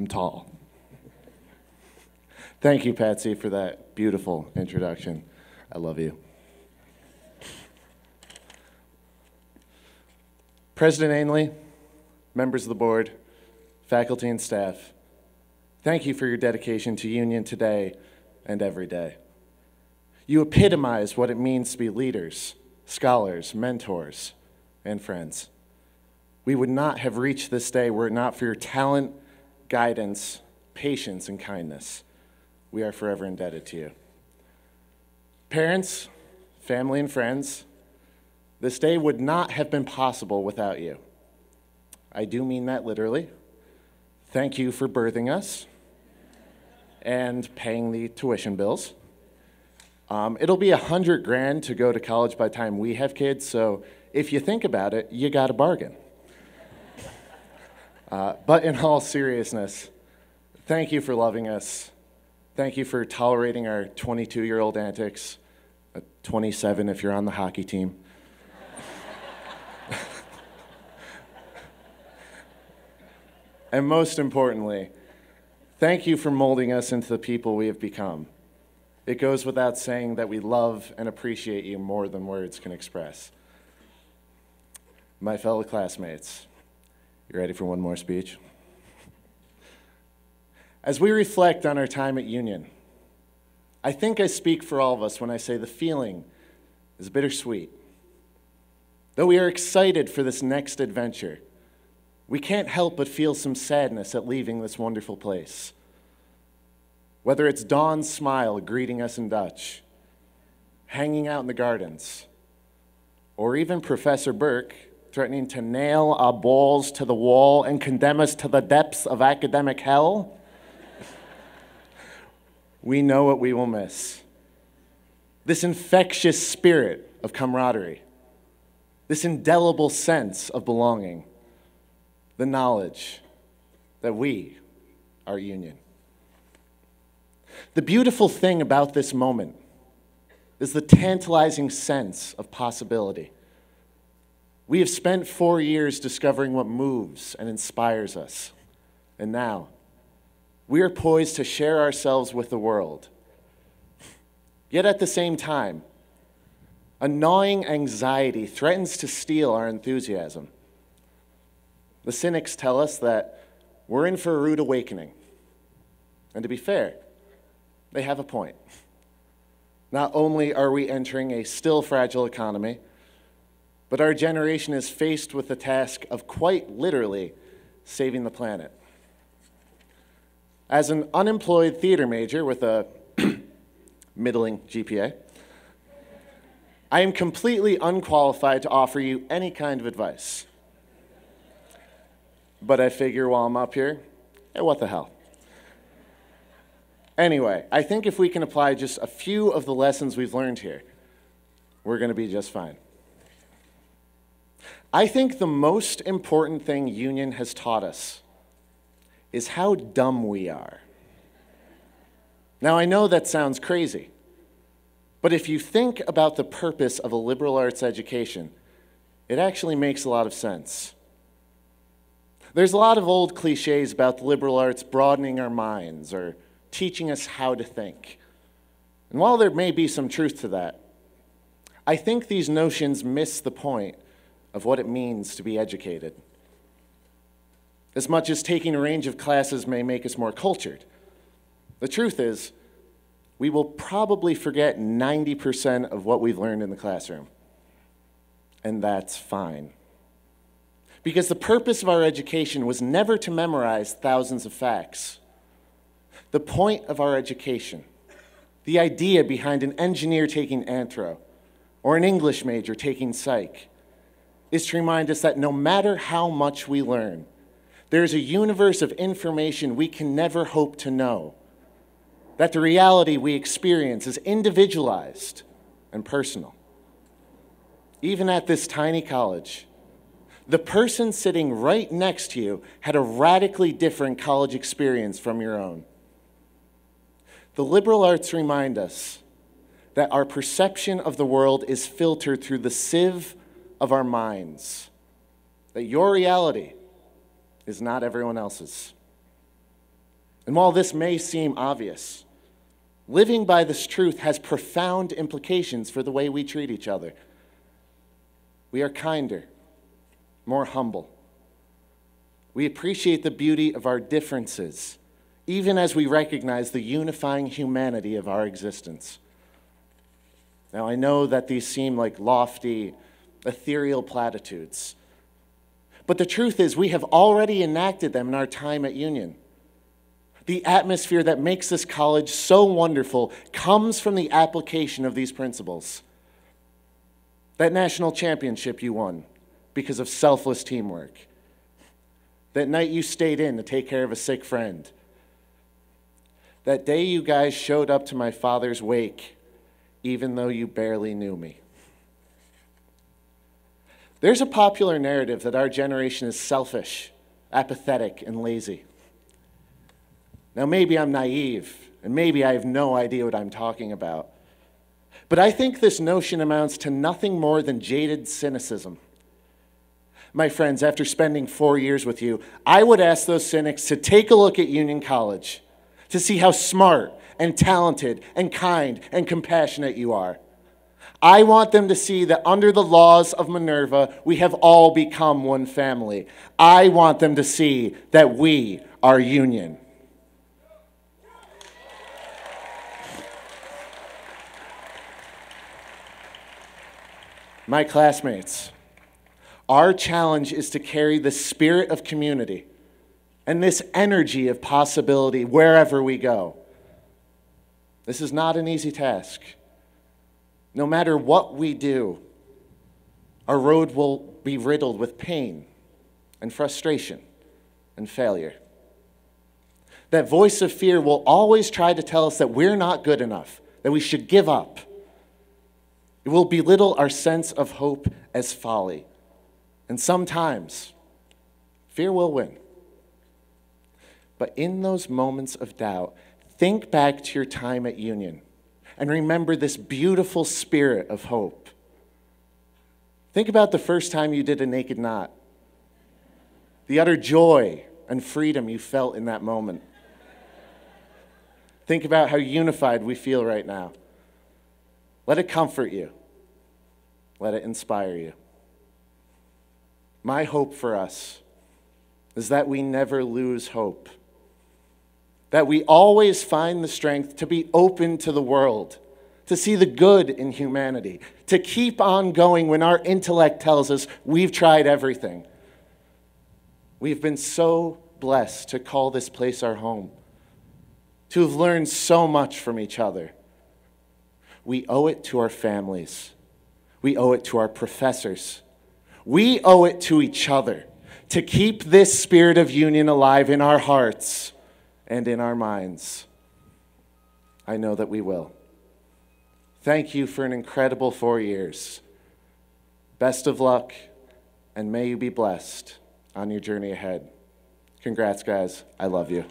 I'm tall. Thank you, Patsy, for that beautiful introduction. I love you. President Ainley, members of the board, faculty and staff, thank you for your dedication to Union today and every day. You epitomize what it means to be leaders, scholars, mentors, and friends. We would not have reached this day were it not for your talent, guidance, patience, and kindness. We are forever indebted to you. Parents, family, and friends, this day would not have been possible without you. I do mean that literally. Thank you for birthing us and paying the tuition bills. It'll be $100,000 to go to college by the time we have kids, so if you think about it, you got a bargain. But in all seriousness, thank you for loving us. Thank you for tolerating our 22-year-old antics, 27 if you're on the hockey team. And most importantly, thank you for molding us into the people we have become. It goes without saying that we love and appreciate you more than words can express. My fellow classmates, you ready for one more speech? As we reflect on our time at Union, I think I speak for all of us when I say the feeling is bittersweet. Though we are excited for this next adventure, we can't help but feel some sadness at leaving this wonderful place. Whether it's Dawn's smile greeting us in Dutch, hanging out in the gardens, or even Professor Burke threatening to nail our balls to the wall and condemn us to the depths of academic hell, we know what we will miss. This infectious spirit of camaraderie, this indelible sense of belonging, the knowledge that we are Union. The beautiful thing about this moment is the tantalizing sense of possibility. We have spent 4 years discovering what moves and inspires us, and now we are poised to share ourselves with the world. Yet at the same time, a gnawing anxiety threatens to steal our enthusiasm. The cynics tell us that we're in for a rude awakening. And to be fair, they have a point. Not only are we entering a still fragile economy, but our generation is faced with the task of quite literally saving the planet. As an unemployed theater major with a middling GPA, I am completely unqualified to offer you any kind of advice. But I figure while I'm up here, what the hell? Anyway, I think if we can apply just a few of the lessons we've learned here, we're going to be just fine. I think the most important thing Union has taught us is how dumb we are. Now, I know that sounds crazy, but if you think about the purpose of a liberal arts education, it actually makes a lot of sense. There's a lot of old cliches about the liberal arts broadening our minds or teaching us how to think. And while there may be some truth to that, I think these notions miss the point of what it means to be educated. As much as taking a range of classes may make us more cultured, the truth is we will probably forget 90% of what we've learned in the classroom. And that's fine. Because the purpose of our education was never to memorize thousands of facts. The point of our education, the idea behind an engineer taking anthro or an English major taking psych, is to remind us that no matter how much we learn, there is a universe of information we can never hope to know, that the reality we experience is individualized and personal. Even at this tiny college, the person sitting right next to you had a radically different college experience from your own. The liberal arts remind us that our perception of the world is filtered through the sieve of our minds, that your reality is not everyone else's. And while this may seem obvious, living by this truth has profound implications for the way we treat each other. We are kinder, more humble. We appreciate the beauty of our differences, even as we recognize the unifying humanity of our existence. Now, I know that these seem like lofty, ethereal platitudes, but the truth is we have already enacted them in our time at Union. The atmosphere that makes this college so wonderful comes from the application of these principles. That national championship you won because of selfless teamwork. That night you stayed in to take care of a sick friend. That day you guys showed up to my father's wake, even though you barely knew me. There's a popular narrative that our generation is selfish, apathetic, and lazy. Now, maybe I'm naive, and maybe I have no idea what I'm talking about. But I think this notion amounts to nothing more than jaded cynicism. My friends, after spending 4 years with you, I would ask those cynics to take a look at Union College, to see how smart and talented and kind and compassionate you are. I want them to see that under the laws of Minerva, we have all become one family. I want them to see that we are Union. My classmates, our challenge is to carry the spirit of community and this energy of possibility wherever we go. This is not an easy task. No matter what we do, our road will be riddled with pain and frustration and failure. That voice of fear will always try to tell us that we're not good enough, that we should give up. It will belittle our sense of hope as folly. And sometimes, fear will win. But in those moments of doubt, think back to your time at Union and remember this beautiful spirit of hope. Think about the first time you did a naked knot, the utter joy and freedom you felt in that moment. Think about how unified we feel right now. Let it comfort you. Let it inspire you. My hope for us is that we never lose hope. That we always find the strength to be open to the world, to see the good in humanity, to keep on going when our intellect tells us we've tried everything. We've been so blessed to call this place our home, to have learned so much from each other. We owe it to our families. We owe it to our professors. We owe it to each other to keep this spirit of union alive in our hearts and in our minds. I know that we will. Thank you for an incredible 4 years. Best of luck, and may you be blessed on your journey ahead. Congrats, guys. I love you.